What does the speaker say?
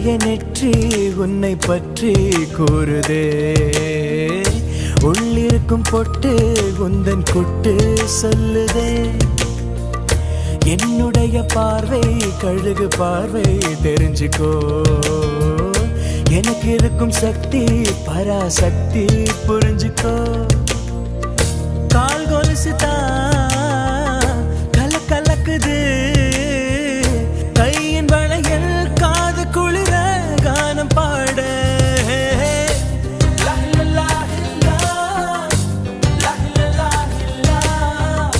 அழகிய நெற்றி உன்னை பற்றி கூறுதே. உள்ளிருக்கும் பொட்டு உந்தன் குட்டு சொல்லுதே. என்னுடைய பார்வை கழுகு பார்வை தெரிஞ்சுக்கோ. எனக்கு இருக்கும் சக்தி பராசக்தி புரிஞ்சுக்கோ. கால் கொலுசு தான்